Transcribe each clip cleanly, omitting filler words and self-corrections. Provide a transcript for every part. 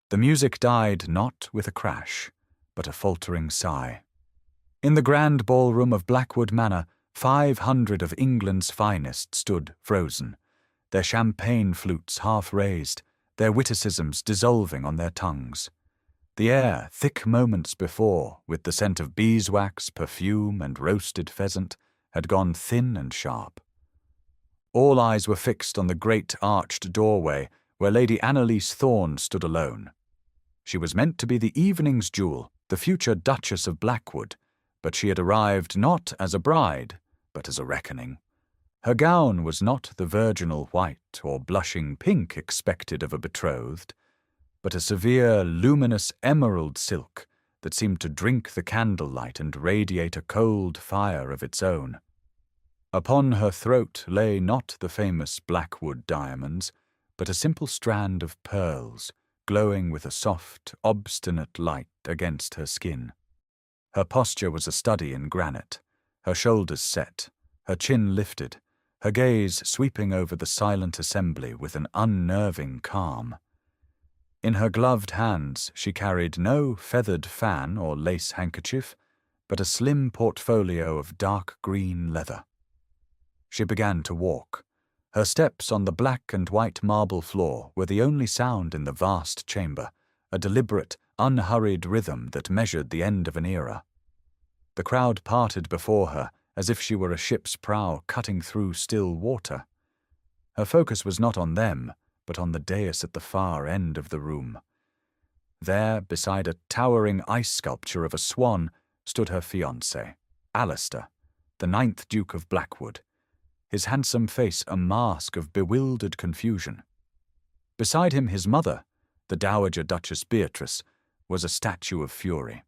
The music died not with a crash, but a faltering sigh. In the grand ballroom of Blackwood Manor, 500 of England's finest stood frozen, their champagne flutes half raised, their witticisms dissolving on their tongues. The air, thick moments before, with the scent of beeswax, perfume, and roasted pheasant, had gone thin and sharp. All eyes were fixed on the great arched doorway where Lady Annalise Thorne stood alone. She was meant to be the evening's jewel, the future Duchess of Blackwood, but she had arrived not as a bride, but as a reckoning. Her gown was not the virginal white or blushing pink expected of a betrothed, but a severe, luminous emerald silk that seemed to drink the candlelight and radiate a cold fire of its own. Upon her throat lay not the famous Blackwood diamonds, but a simple strand of pearls, glowing with a soft, obstinate light against her skin. Her posture was a study in granite, her shoulders set, her chin lifted, her gaze sweeping over the silent assembly with an unnerving calm. In her gloved hands she carried no feathered fan or lace handkerchief, but a slim portfolio of dark green leather. She began to walk. Her steps on the black and white marble floor were the only sound in the vast chamber, a deliberate, unhurried rhythm that measured the end of an era. The crowd parted before her as if she were a ship's prow cutting through still water. Her focus was not on them, but on the dais at the far end of the room. There, beside a towering ice sculpture of a swan, stood her fiancé, Alistair, the 9th Duke of Blackwood, his handsome face a mask of bewildered confusion. Beside him his mother, the Dowager Duchess Beatrice, was a statue of fury.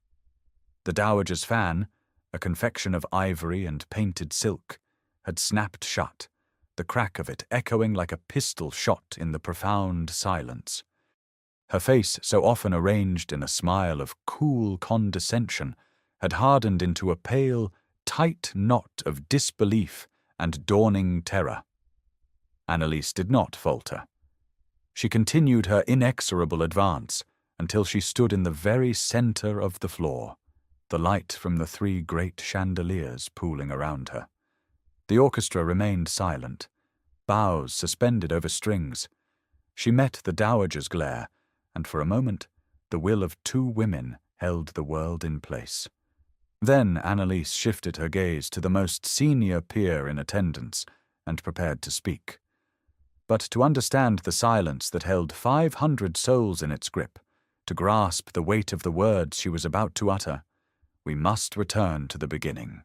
The Dowager's fan, a confection of ivory and painted silk, had snapped shut, the crack of it echoing like a pistol shot in the profound silence. Her face, so often arranged in a smile of cool condescension, had hardened into a pale, tight knot of disbelief and dawning terror. Annalise did not falter. She continued her inexorable advance until she stood in the very center of the floor, the light from the 3 great chandeliers pooling around her. The orchestra remained silent, bows suspended over strings. She met the dowager's glare, and for a moment the will of 2 women held the world in place. Then Annalise shifted her gaze to the most senior peer in attendance and prepared to speak. But to understand the silence that held 500 souls in its grip, to grasp the weight of the words she was about to utter, we must return to the beginning.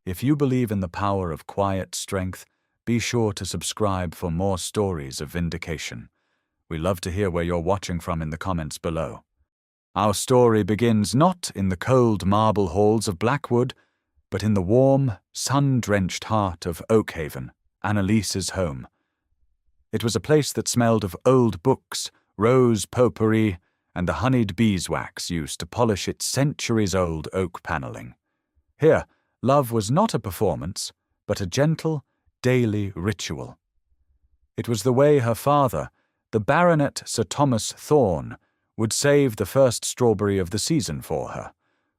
If you believe in the power of quiet strength, be sure to subscribe for more stories of vindication. We love to hear where you're watching from in the comments below. Our story begins not in the cold marble halls of Blackwood, but in the warm, sun-drenched heart of Oakhaven, Annalise's home. It was a place that smelled of old books, rose potpourri, and the honeyed beeswax used to polish its centuries-old oak paneling. Here, love was not a performance, but a gentle, daily ritual. It was the way her father, the Baronet Sir Thomas Thorne, would save the first strawberry of the season for her,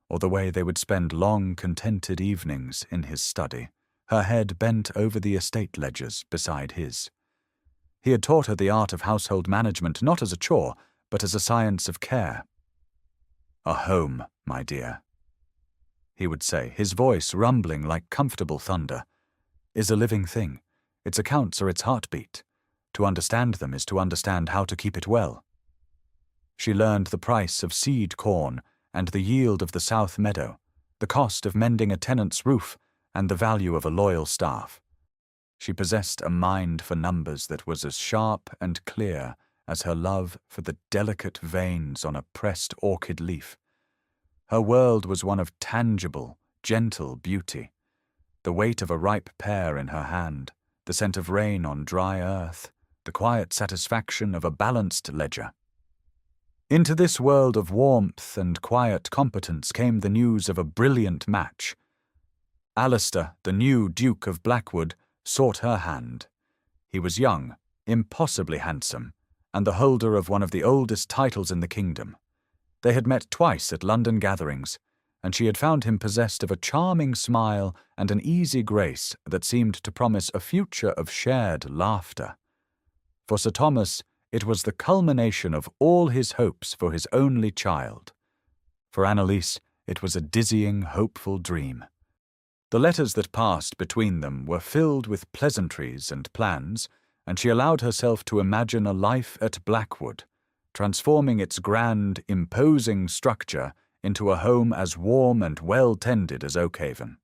or the way they would spend long, contented evenings in his study, her head bent over the estate ledgers beside his. He had taught her the art of household management not as a chore, but as a science of care. "A home, my dear," he would say, his voice rumbling like comfortable thunder, "is a living thing. Its accounts are its heartbeat. To understand them is to understand how to keep it well." She learned the price of seed corn and the yield of the south meadow, the cost of mending a tenant's roof and the value of a loyal staff. She possessed a mind for numbers that was as sharp and clear as her love for the delicate veins on a pressed orchid leaf. Her world was one of tangible, gentle beauty, the weight of a ripe pear in her hand, the scent of rain on dry earth, the quiet satisfaction of a balanced ledger. Into this world of warmth and quiet competence came the news of a brilliant match. Alistair, the new Duke of Blackwood, sought her hand. He was young, impossibly handsome, and the holder of one of the oldest titles in the kingdom. They had met twice at London gatherings, and she had found him possessed of a charming smile and an easy grace that seemed to promise a future of shared laughter. For Sir Thomas, it was the culmination of all his hopes for his only child. For Annalise, it was a dizzying, hopeful dream. The letters that passed between them were filled with pleasantries and plans, and she allowed herself to imagine a life at Blackwood, transforming its grand, imposing structure into a home as warm and well-tended as Oakhaven.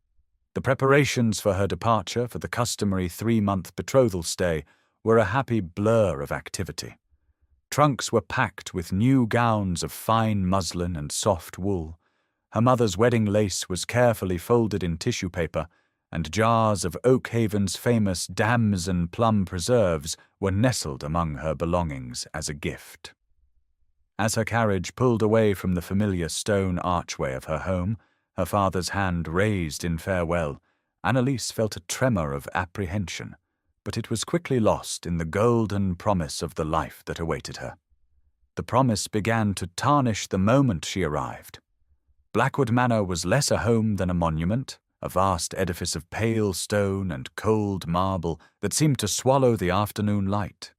The preparations for her departure for the customary 3-month betrothal stay were a happy blur of activity. Trunks were packed with new gowns of fine muslin and soft wool. Her mother's wedding lace was carefully folded in tissue paper, and jars of Oakhaven's famous damson plum preserves were nestled among her belongings as a gift. As her carriage pulled away from the familiar stone archway of her home, her father's hand raised in farewell, Annalise felt a tremor of apprehension, but it was quickly lost in the golden promise of the life that awaited her. The promise began to tarnish the moment she arrived. Blackwood Manor was less a home than a monument, a vast edifice of pale stone and cold marble that seemed to swallow the afternoon light.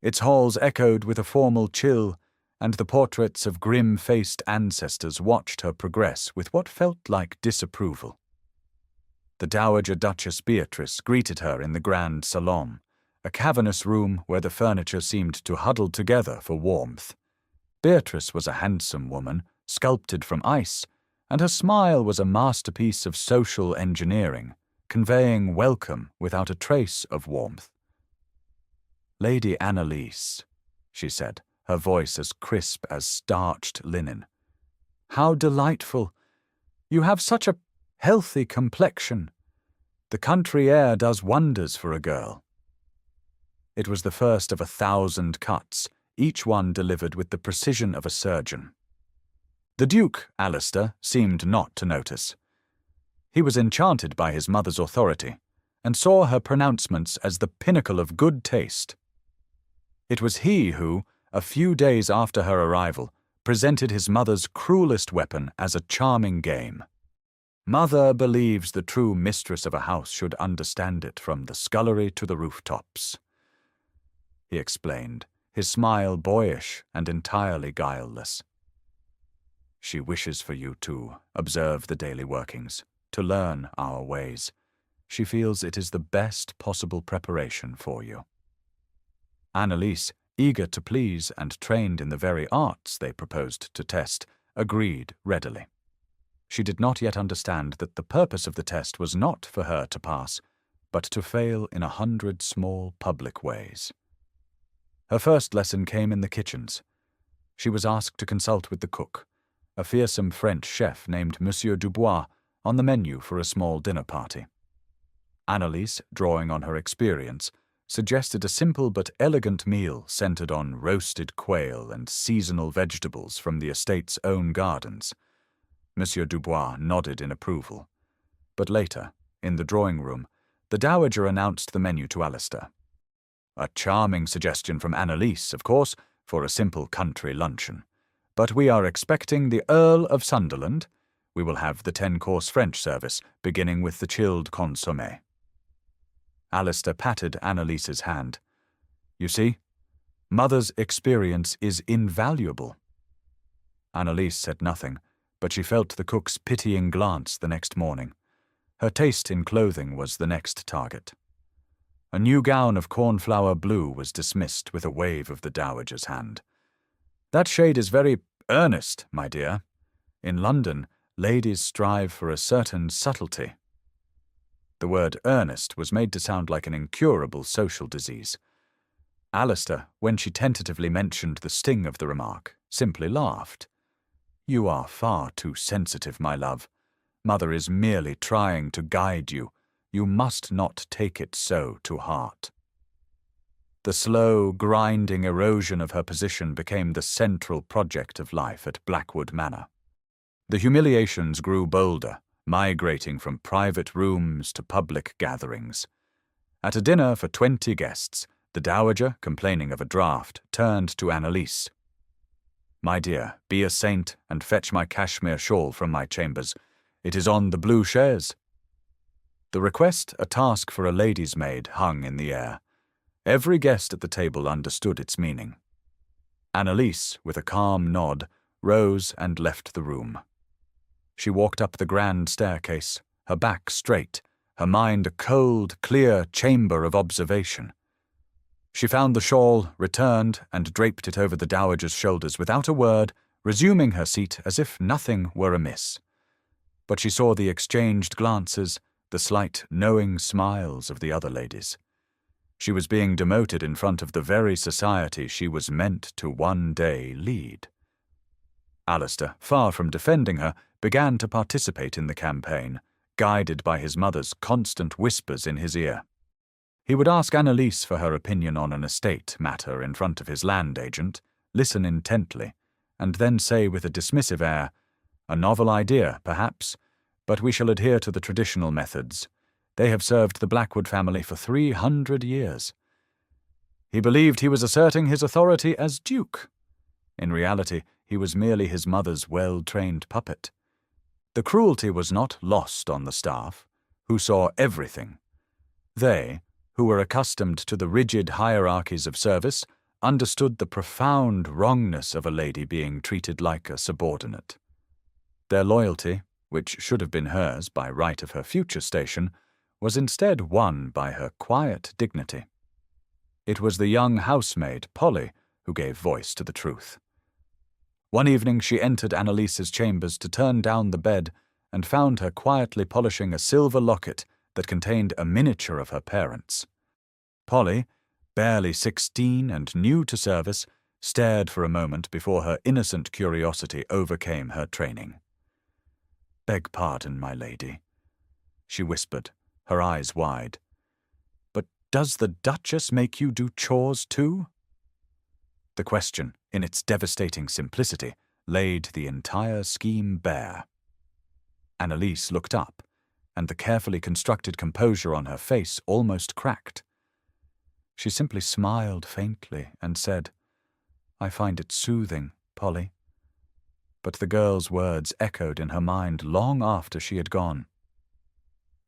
Its halls echoed with a formal chill, and the portraits of grim-faced ancestors watched her progress with what felt like disapproval. The Dowager Duchess Beatrice greeted her in the grand salon, a cavernous room where the furniture seemed to huddle together for warmth. Beatrice was a handsome woman, sculpted from ice, and her smile was a masterpiece of social engineering, conveying welcome without a trace of warmth. "Lady Annalise," she said, her voice as crisp as starched linen. "How delightful! You have such a healthy complexion. The country air does wonders for a girl." It was the first of 1,000 cuts, each one delivered with the precision of a surgeon. The Duke, Alistair, seemed not to notice. He was enchanted by his mother's authority, and saw her pronouncements as the pinnacle of good taste. It was he who, a few days after her arrival, presented his mother's cruelest weapon as a charming game. "Mother believes the true mistress of a house should understand it from the scullery to the rooftops," he explained, his smile boyish and entirely guileless. "She wishes for you to observe the daily workings, to learn our ways. She feels it is the best possible preparation for you." Annalise, eager to please and trained in the very arts they proposed to test, agreed readily. She did not yet understand that the purpose of the test was not for her to pass, but to fail in 100 small public ways. Her first lesson came in the kitchens. She was asked to consult with the cook, a fearsome French chef named Monsieur Dubois, on the menu for a small dinner party. Annalise, drawing on her experience, suggested a simple but elegant meal centered on roasted quail and seasonal vegetables from the estate's own gardens. Monsieur Dubois nodded in approval. But later, in the drawing-room, the Dowager announced the menu to Alistair. "A charming suggestion from Annalise, of course, for a simple country luncheon. But we are expecting the Earl of Sunderland. We will have the 10-course French service, beginning with the chilled consommé." Alistair patted Annalise's hand. "You see, Mother's experience is invaluable." Annalise said nothing, but she felt the cook's pitying glance the next morning. Her taste in clothing was the next target. A new gown of cornflower blue was dismissed with a wave of the Dowager's hand. "That shade is very earnest, my dear. In London, ladies strive for a certain subtlety." The word earnest was made to sound like an incurable social disease. Alistair, when she tentatively mentioned the sting of the remark, simply laughed. "You are far too sensitive, my love. Mother is merely trying to guide you. You must not take it so to heart." The slow, grinding erosion of her position became the central project of life at Blackwood Manor. The humiliations grew bolder, migrating from private rooms to public gatherings. At a dinner for 20 guests, The dowager, complaining of a draught, turned to Annalise. "My dear, be a saint and fetch my cashmere shawl from my chambers. It is on the blue chaise." The request, a task for a lady's maid, hung in the air. Every guest at the table understood its meaning. Annalise, with a calm nod, rose and left the room. She walked up the grand staircase, her back straight, her mind a cold, clear chamber of observation. She found the shawl, returned, and draped it over the dowager's shoulders without a word, resuming her seat as if nothing were amiss. But she saw the exchanged glances, the slight, knowing smiles of the other ladies. She was being demoted in front of the very society she was meant to one day lead. Alistair, far from defending her, began to participate in the campaign, guided by his mother's constant whispers in his ear. He would ask Annalise for her opinion on an estate matter in front of his land agent, listen intently, and then say with a dismissive air, "A novel idea, perhaps, but we shall adhere to the traditional methods. They have served the Blackwood family for 300 years." He believed he was asserting his authority as Duke. In reality, he was merely his mother's well-trained puppet. The cruelty was not lost on the staff, who saw everything. They, who were accustomed to the rigid hierarchies of service, understood the profound wrongness of a lady being treated like a subordinate. Their loyalty, which should have been hers by right of her future station, was instead won by her quiet dignity. It was the young housemaid, Polly, who gave voice to the truth. One evening she entered Annalise's chambers to turn down the bed and found her quietly polishing a silver locket that contained a miniature of her parents. Polly, barely 16 and new to service, stared for a moment before her innocent curiosity overcame her training. "Beg pardon, my lady," she whispered, her eyes wide. "But does the Duchess make you do chores too?" The question, in its devastating simplicity, laid the entire scheme bare. Annalise looked up, and the carefully constructed composure on her face almost cracked. She simply smiled faintly and said, "I find it soothing, Polly." But the girl's words echoed in her mind long after she had gone.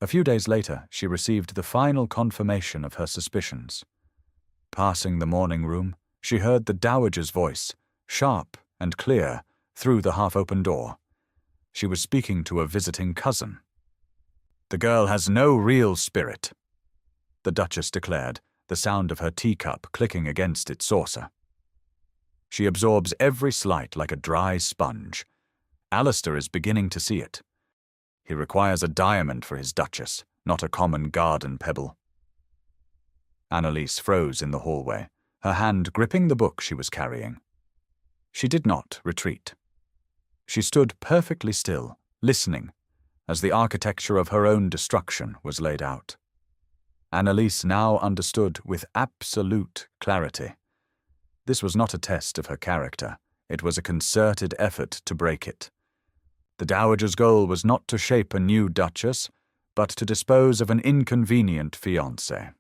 A few days later, she received the final confirmation of her suspicions. Passing the morning room, she heard the dowager's voice, sharp and clear, through the half-open door. She was speaking to a visiting cousin. "The girl has no real spirit," the Duchess declared, the sound of her teacup clicking against its saucer. "She absorbs every slight like a dry sponge. Alistair is beginning to see it. He requires a diamond for his Duchess, not a common garden pebble." Annalise froze in the hallway, her hand gripping the book she was carrying. She did not retreat. She stood perfectly still, listening, as the architecture of her own destruction was laid out. Annalise now understood with absolute clarity. This was not a test of her character. It was a concerted effort to break it. The dowager's goal was not to shape a new Duchess, but to dispose of an inconvenient fiancé.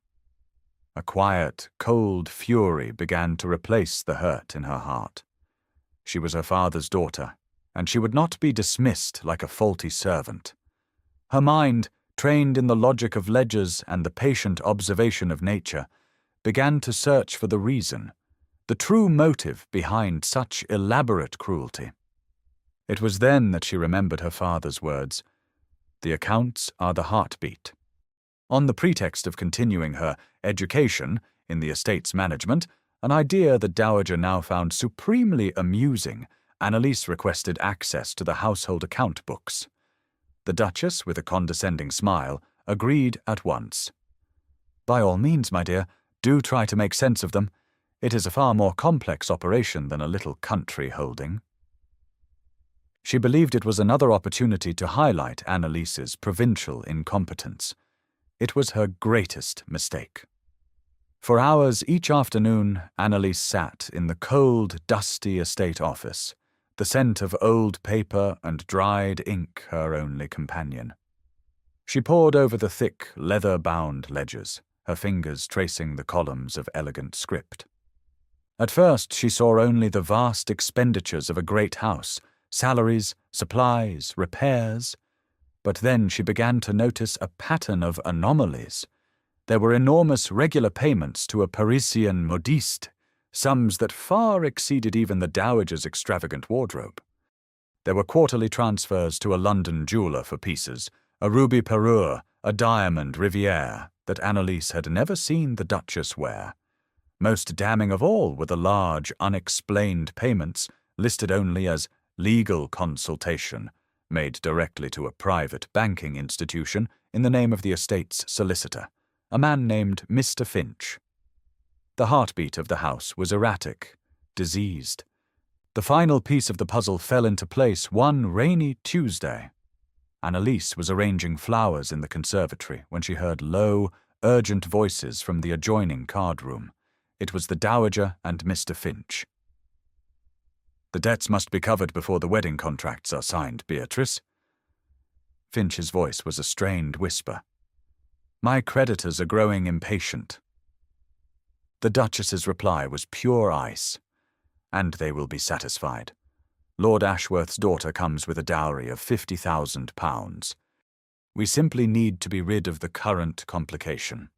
A quiet, cold fury began to replace the hurt in her heart. She was her father's daughter, and she would not be dismissed like a faulty servant. Her mind, trained in the logic of ledgers and the patient observation of nature, began to search for the reason, the true motive behind such elaborate cruelty. It was then that she remembered her father's words, "The accounts are the heartbeat." On the pretext of continuing her education in the estate's management, an idea the dowager now found supremely amusing, Annalise requested access to the household account books. The Duchess, with a condescending smile, agreed at once. "By all means, my dear, do try to make sense of them. It is a far more complex operation than a little country holding." She believed it was another opportunity to highlight Annalise's provincial incompetence. It was her greatest mistake. For hours each afternoon, Annalise sat in the cold, dusty estate office, the scent of old paper and dried ink her only companion. She pored over the thick, leather-bound ledgers, her fingers tracing the columns of elegant script. At first she saw only the vast expenditures of a great house, salaries, supplies, repairs. But then she began to notice a pattern of anomalies. There were enormous regular payments to a Parisian modiste, sums that far exceeded even the dowager's extravagant wardrobe. There were quarterly transfers to a London jeweller for pieces, a ruby parure, a diamond riviere that Annalise had never seen the Duchess wear. Most damning of all were the large, unexplained payments, listed only as legal consultation, made directly to a private banking institution in the name of the estate's solicitor, a man named Mr. Finch. The heartbeat of the house was erratic, diseased. The final piece of the puzzle fell into place one rainy Tuesday. Annalise was arranging flowers in the conservatory when she heard low, urgent voices from the adjoining card room. It was the Dowager and Mr. Finch. "The debts must be covered before the wedding contracts are signed, Beatrice." Finch's voice was a strained whisper. "My creditors are growing impatient." The Duchess's reply was pure ice. "And they will be satisfied. Lord Ashworth's daughter comes with a dowry of £50,000. We simply need to be rid of the current complication."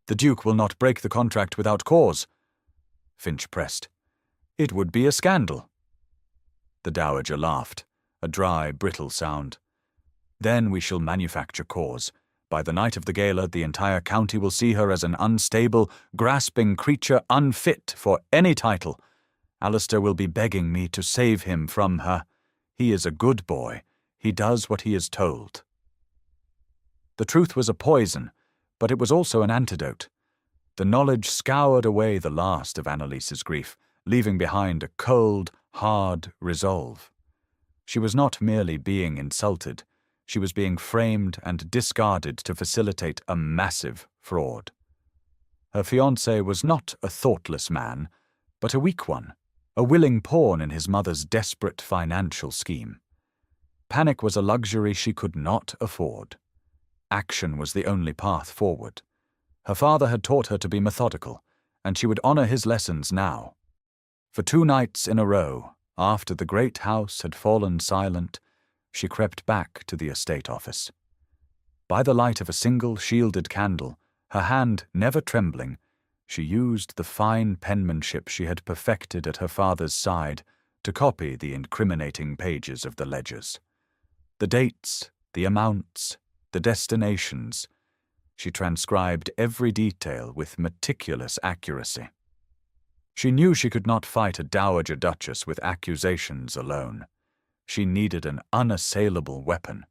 "The Duke will not break the contract without cause," Finch pressed. "It would be a scandal." The Dowager laughed, a dry, brittle sound. "Then we shall manufacture cause. By the night of the gala, the entire county will see her as an unstable, grasping creature unfit for any title. Alistair will be begging me to save him from her. He is a good boy. He does what he is told." The truth was a poison, but it was also an antidote. The knowledge scoured away the last of Annalise's grief, leaving behind a cold, hard resolve. She was not merely being insulted. She was being framed and discarded to facilitate a massive fraud. Her fiancé was not a thoughtless man, but a weak one, a willing pawn in his mother's desperate financial scheme. Panic was a luxury she could not afford. Action was the only path forward. Her father had taught her to be methodical, and she would honor his lessons now. For 2 nights in a row, after the great house had fallen silent, she crept back to the estate office. By the light of a single shielded candle, her hand never trembling, she used the fine penmanship she had perfected at her father's side to copy the incriminating pages of the ledgers. The dates, the amounts, the destinations. She transcribed every detail with meticulous accuracy. She knew she could not fight a dowager duchess with accusations alone. She needed an unassailable weapon.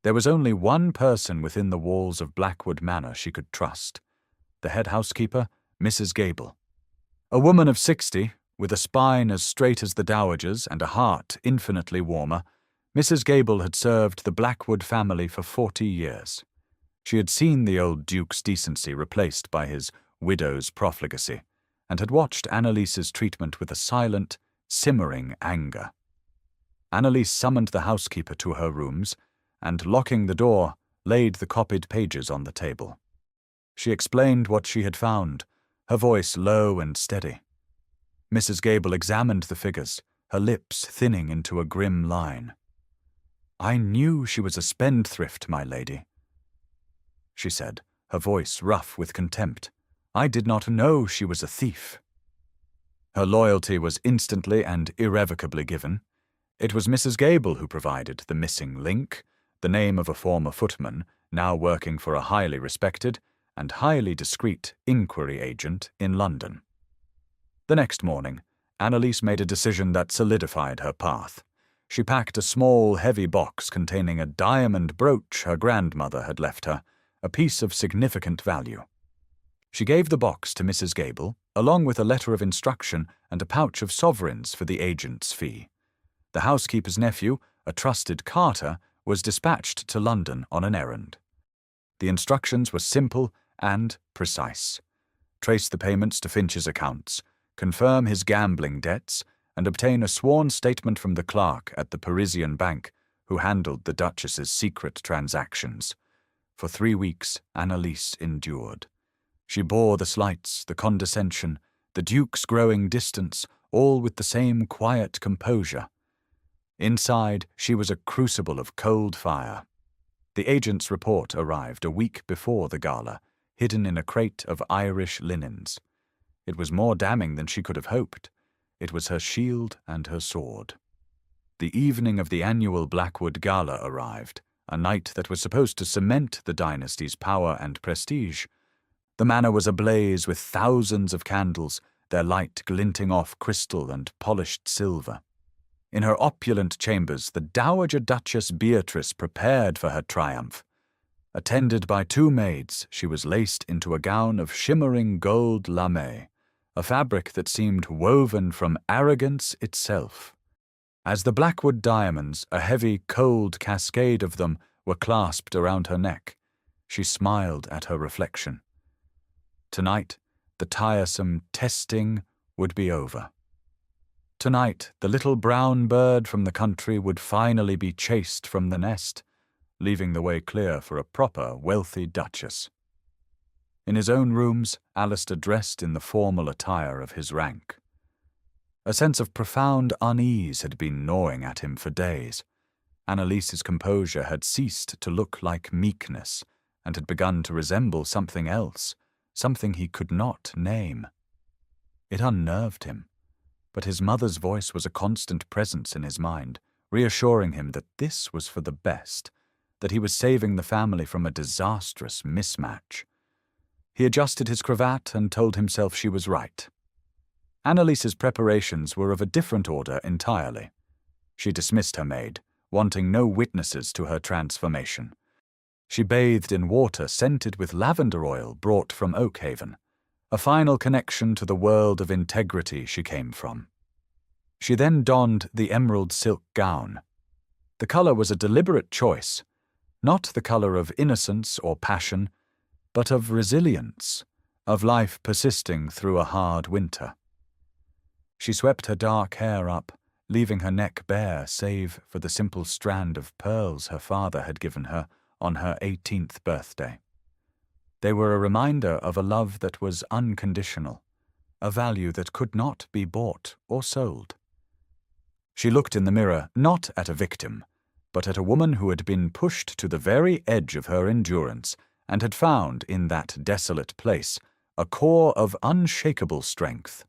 There was only one person within the walls of Blackwood Manor she could trust: the head housekeeper, Mrs. Gable. A woman of 60, with a spine as straight as the dowager's and a heart infinitely warmer, Mrs. Gable had served the Blackwood family for 40 years. She had seen the old Duke's decency replaced by his widow's profligacy, and had watched Annalise's treatment with a silent, simmering anger. Annalise summoned the housekeeper to her rooms, and, locking the door, laid the copied pages on the table. She explained what she had found, her voice low and steady. Mrs. Gable examined the figures, her lips thinning into a grim line. "I knew she was a spendthrift, my lady," she said, her voice rough with contempt. "I did not know she was a thief." Her loyalty was instantly and irrevocably given. It was Mrs. Gable who provided the missing link, the name of a former footman, now working for a highly respected and highly discreet inquiry agent in London. The next morning, Annalise made a decision that solidified her path. She packed a small, heavy box containing a diamond brooch her grandmother had left her, a piece of significant value. She gave the box to Mrs. Gable, along with a letter of instruction and a pouch of sovereigns for the agent's fee. The housekeeper's nephew, a trusted carter, was dispatched to London on an errand. The instructions were simple and precise. Trace the payments to Finch's accounts, confirm his gambling debts, and obtain a sworn statement from the clerk at the Parisian bank who handled the Duchess's secret transactions. For 3 weeks, Annalise endured. She bore the slights, the condescension, the Duke's growing distance, all with the same quiet composure. Inside, she was a crucible of cold fire. The agent's report arrived a week before the gala, hidden in a crate of Irish linens. It was more damning than she could have hoped. It was her shield and her sword. The evening of the annual Blackwood Gala arrived, a night that was supposed to cement the dynasty's power and prestige. The manor was ablaze with thousands of candles, their light glinting off crystal and polished silver. In her opulent chambers, the Dowager Duchess Beatrice prepared for her triumph. Attended by 2 maids, she was laced into a gown of shimmering gold lame, a fabric that seemed woven from arrogance itself. As the Blackwood diamonds, a heavy, cold cascade of them, were clasped around her neck, she smiled at her reflection. Tonight, the tiresome testing would be over. Tonight, the little brown bird from the country would finally be chased from the nest, leaving the way clear for a proper, wealthy duchess. In his own rooms, Alistair dressed in the formal attire of his rank. A sense of profound unease had been gnawing at him for days. Annalise's composure had ceased to look like meekness, and had begun to resemble something else, something he could not name. It unnerved him. But his mother's voice was a constant presence in his mind, reassuring him that this was for the best, that he was saving the family from a disastrous mismatch. He adjusted his cravat and told himself she was right. Annalise's preparations were of a different order entirely. She dismissed her maid, wanting no witnesses to her transformation. She bathed in water scented with lavender oil brought from Oakhaven, a final connection to the world of integrity she came from. She then donned the emerald silk gown. The color was a deliberate choice, not the color of innocence or passion, but of resilience, of life persisting through a hard winter. She swept her dark hair up, leaving her neck bare save for the simple strand of pearls her father had given her on her 18th birthday. They were a reminder of a love that was unconditional, a value that could not be bought or sold. She looked in the mirror not at a victim, but at a woman who had been pushed to the very edge of her endurance and had found in that desolate place a core of unshakable strength.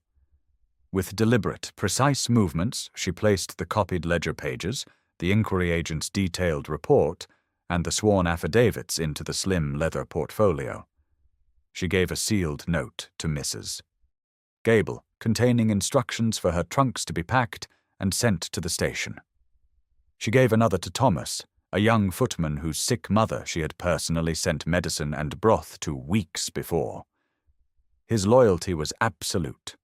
With deliberate, precise movements, she placed the copied ledger pages, the inquiry agent's detailed report, and the sworn affidavits into the slim leather portfolio. She gave a sealed note to Mrs. Gable, containing instructions for her trunks to be packed and sent to the station. She gave another to Thomas, a young footman whose sick mother she had personally sent medicine and broth to weeks before. His loyalty was absolute.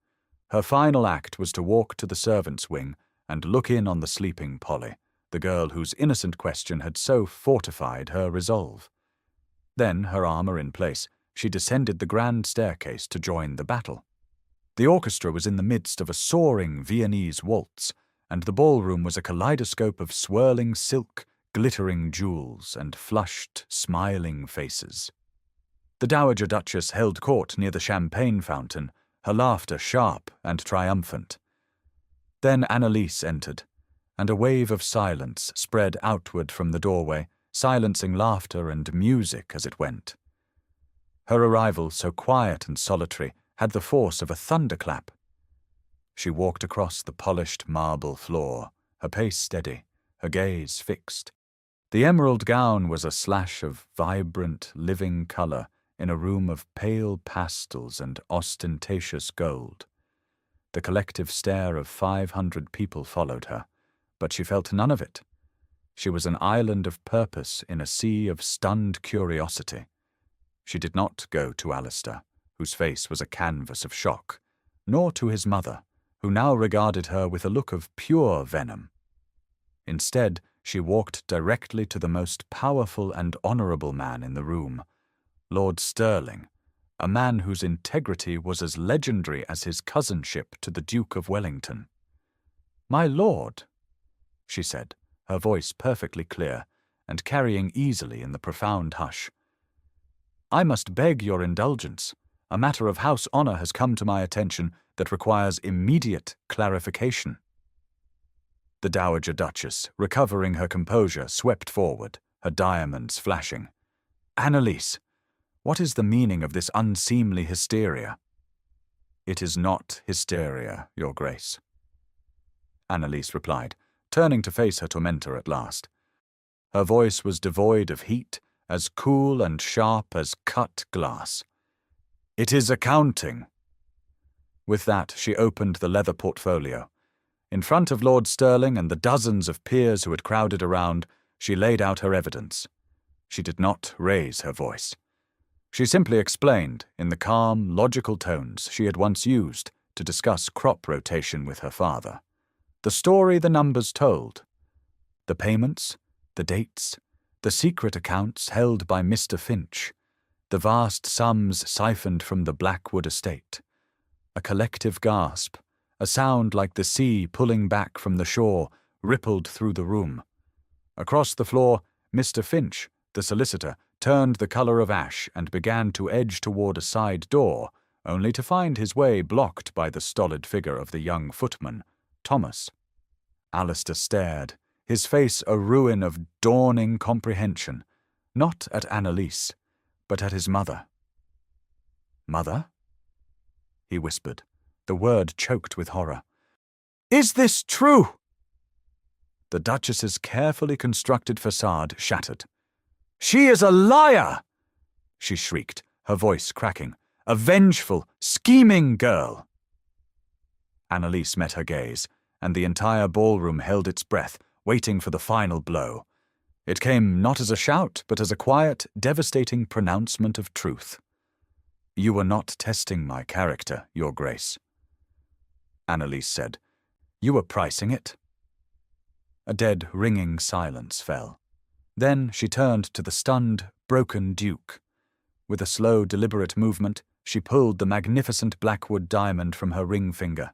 Her final act was to walk to the servants' wing and look in on the sleeping Polly, the girl whose innocent question had so fortified her resolve. Then, her armor in place, she descended the grand staircase to join the battle. The orchestra was in the midst of a soaring Viennese waltz, and the ballroom was a kaleidoscope of swirling silk, glittering jewels, and flushed, smiling faces. The Dowager Duchess held court near the champagne fountain, her laughter sharp and triumphant. Then Annalise entered, and a wave of silence spread outward from the doorway, silencing laughter and music as it went. Her arrival, so quiet and solitary, had the force of a thunderclap. She walked across the polished marble floor, her pace steady, her gaze fixed. The emerald gown was a slash of vibrant, living color in a room of pale pastels and ostentatious gold. The collective stare of 500 people followed her, but she felt none of it. She was an island of purpose in a sea of stunned curiosity. She did not go to Alistair, whose face was a canvas of shock, nor to his mother, who now regarded her with a look of pure venom. Instead, she walked directly to the most powerful and honourable man in the room, Lord Stirling, a man whose integrity was as legendary as his cousinship to the Duke of Wellington. "My lord," she said, her voice perfectly clear, and carrying easily in the profound hush, "I must beg your indulgence. A matter of house honor has come to my attention that requires immediate clarification." The Dowager Duchess, recovering her composure, swept forward, her diamonds flashing. "Annalise, what is the meaning of this unseemly hysteria?" "It is not hysteria, Your Grace," Annalise replied, turning to face her tormentor at last. Her voice was devoid of heat, as cool and sharp as cut glass. "It is accounting." With that, she opened the leather portfolio. In front of Lord Stirling and the dozens of peers who had crowded around, she laid out her evidence. She did not raise her voice. She simply explained, in the calm, logical tones she had once used to discuss crop rotation with her father, the story the numbers told. The payments, the dates, the secret accounts held by Mr. Finch, the vast sums siphoned from the Blackwood estate. A collective gasp, a sound like the sea pulling back from the shore, rippled through the room. Across the floor, Mr. Finch, the solicitor, turned the colour of ash and began to edge toward a side door, only to find his way blocked by the stolid figure of the young footman, Thomas. Alistair stared, his face a ruin of dawning comprehension, not at Annalise, but at his mother. "Mother?" he whispered, the word choked with horror. "Is this true?" The Duchess's carefully constructed facade shattered. "She is a liar!" she shrieked, her voice cracking. "A vengeful, scheming girl!" Annalise met her gaze, and the entire ballroom held its breath, waiting for the final blow. It came not as a shout, but as a quiet, devastating pronouncement of truth. "You were not testing my character, Your Grace," Annalise said. "You were pricing it." A dead, ringing silence fell. Then she turned to the stunned, broken Duke. With a slow, deliberate movement, she pulled the magnificent Blackwood diamond from her ring finger.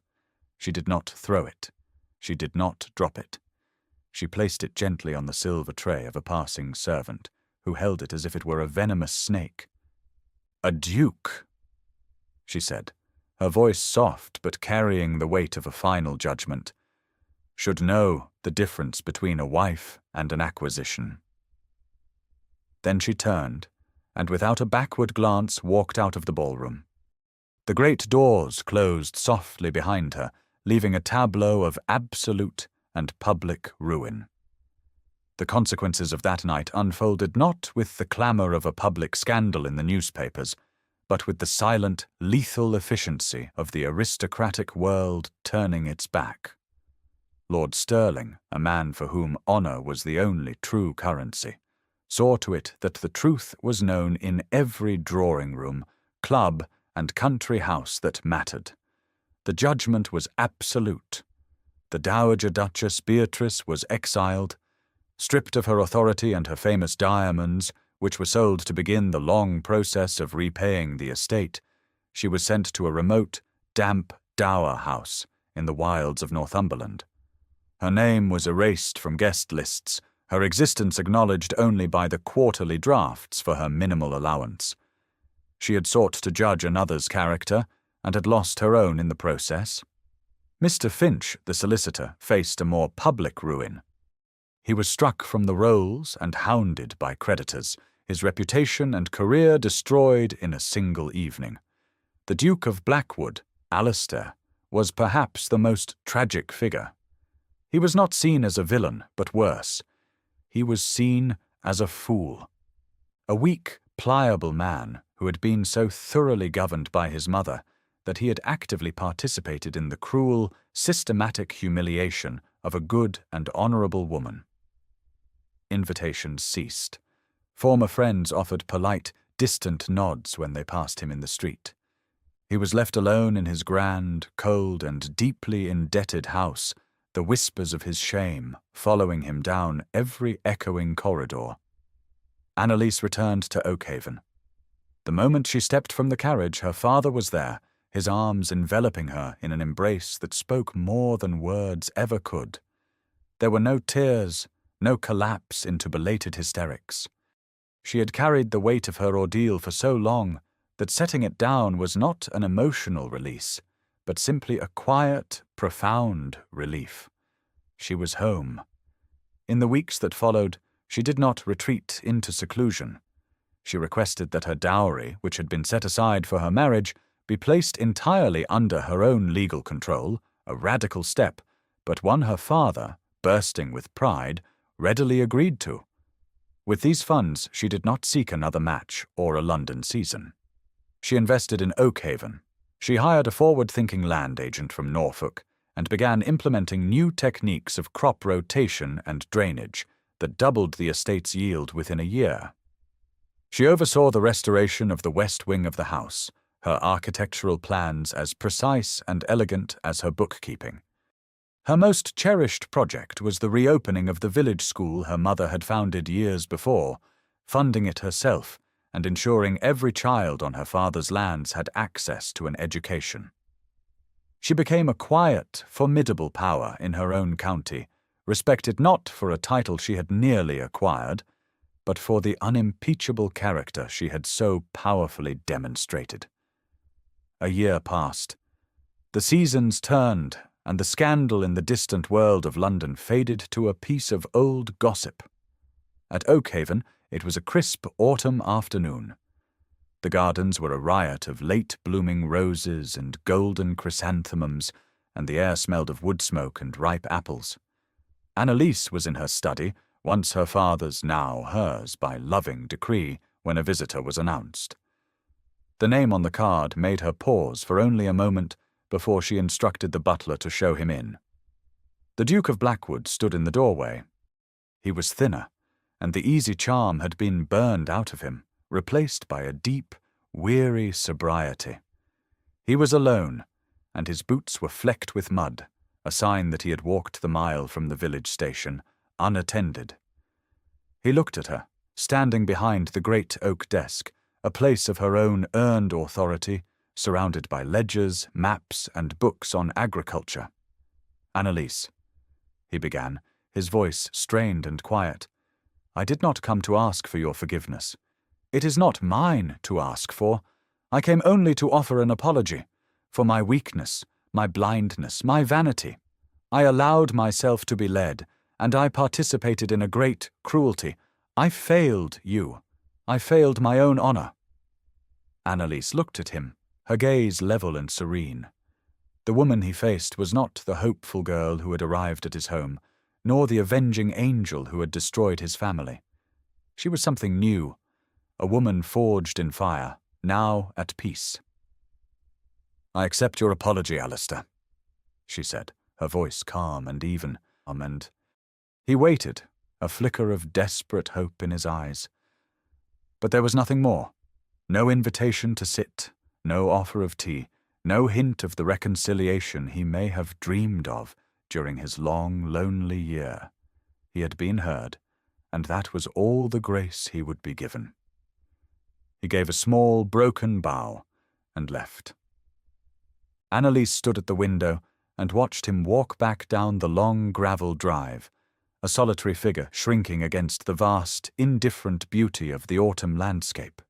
She did not throw it. She did not drop it. She placed it gently on the silver tray of a passing servant, who held it as if it were a venomous snake. "A duke," she said, her voice soft but carrying the weight of a final judgment, "should know the difference between a wife and an acquisition." Then she turned, and without a backward glance walked out of the ballroom. The great doors closed softly behind her, leaving a tableau of absolute and public ruin. The consequences of that night unfolded not with the clamour of a public scandal in the newspapers, but with the silent, lethal efficiency of the aristocratic world turning its back. Lord Stirling, a man for whom honour was the only true currency, saw to it that the truth was known in every drawing-room, club, and country house that mattered. The judgment was absolute. The Dowager Duchess Beatrice was exiled. Stripped of her authority and her famous diamonds, which were sold to begin the long process of repaying the estate, she was sent to a remote, damp dower house in the wilds of Northumberland. Her name was erased from guest lists, her existence acknowledged only by the quarterly drafts for her minimal allowance. She had sought to judge another's character, and had lost her own in the process. Mr. Finch, the solicitor, faced a more public ruin. He was struck from the rolls and hounded by creditors, his reputation and career destroyed in a single evening. The Duke of Blackwood, Alistair, was perhaps the most tragic figure. He was not seen as a villain, but worse. He was seen as a fool. A weak, pliable man who had been so thoroughly governed by his mother that he had actively participated in the cruel, systematic humiliation of a good and honourable woman. Invitations ceased. Former friends offered polite, distant nods when they passed him in the street. He was left alone in his grand, cold, and deeply indebted house, the whispers of his shame following him down every echoing corridor. Annalise returned to Oakhaven. The moment she stepped from the carriage, her father was there, his arms enveloping her in an embrace that spoke more than words ever could. There were no tears, no collapse into belated hysterics. She had carried the weight of her ordeal for so long that setting it down was not an emotional release, but simply a quiet, profound relief. She was home. In the weeks that followed, she did not retreat into seclusion. She requested that her dowry, which had been set aside for her marriage, be placed entirely under her own legal control, a radical step, but one her father, bursting with pride, readily agreed to. With these funds, she did not seek another match or a London season. She invested in Oakhaven. She hired a forward-thinking land agent from Norfolk and began implementing new techniques of crop rotation and drainage that doubled the estate's yield within a year. She oversaw the restoration of the west wing of the house, her architectural plans as precise and elegant as her bookkeeping. Her most cherished project was the reopening of the village school her mother had founded years before, funding it herself and ensuring every child on her father's lands had access to an education. She became a quiet, formidable power in her own county, respected not for a title she had nearly acquired, but for the unimpeachable character she had so powerfully demonstrated. A year passed. The seasons turned, and the scandal in the distant world of London faded to a piece of old gossip. At Oakhaven, it was a crisp autumn afternoon. The gardens were a riot of late-blooming roses and golden chrysanthemums, and the air smelled of wood smoke and ripe apples. Annalise was in her study, once her father's, now hers by loving decree, when a visitor was announced. The name on the card made her pause for only a moment before she instructed the butler to show him in. The Duke of Blackwood stood in the doorway. He was thinner, and the easy charm had been burned out of him, replaced by a deep, weary sobriety. He was alone, and his boots were flecked with mud, a sign that he had walked the mile from the village station, unattended. He looked at her, standing behind the great oak desk, a place of her own earned authority, surrounded by ledgers, maps, and books on agriculture. "Annalise," he began, his voice strained and quiet, "I did not come to ask for your forgiveness. It is not mine to ask for. I came only to offer an apology for my weakness, my blindness, my vanity. I allowed myself to be led, and I participated in a great cruelty. I failed you. I failed my own honor." Annalise looked at him, her gaze level and serene. The woman he faced was not the hopeful girl who had arrived at his home, nor the avenging angel who had destroyed his family. She was something new, a woman forged in fire, now at peace. "I accept your apology, Alistair," she said, her voice calm and even, and he waited, a flicker of desperate hope in his eyes. But there was nothing more. No invitation to sit, no offer of tea, no hint of the reconciliation he may have dreamed of during his long, lonely year. He had been heard, and that was all the grace he would be given. He gave a small, broken bow and left. Annalise stood at the window and watched him walk back down the long gravel drive, a solitary figure shrinking against the vast, indifferent beauty of the autumn landscape.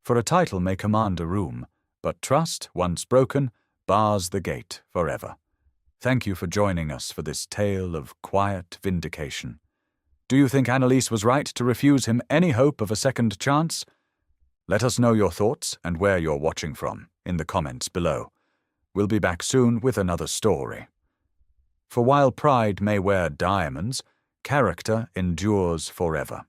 For a title may command a room, but trust, once broken, bars the gate forever. Thank you for joining us for this tale of quiet vindication. Do you think Annalise was right to refuse him any hope of a second chance? Let us know your thoughts and where you're watching from in the comments below. We'll be back soon with another story. For while pride may wear diamonds, character endures forever.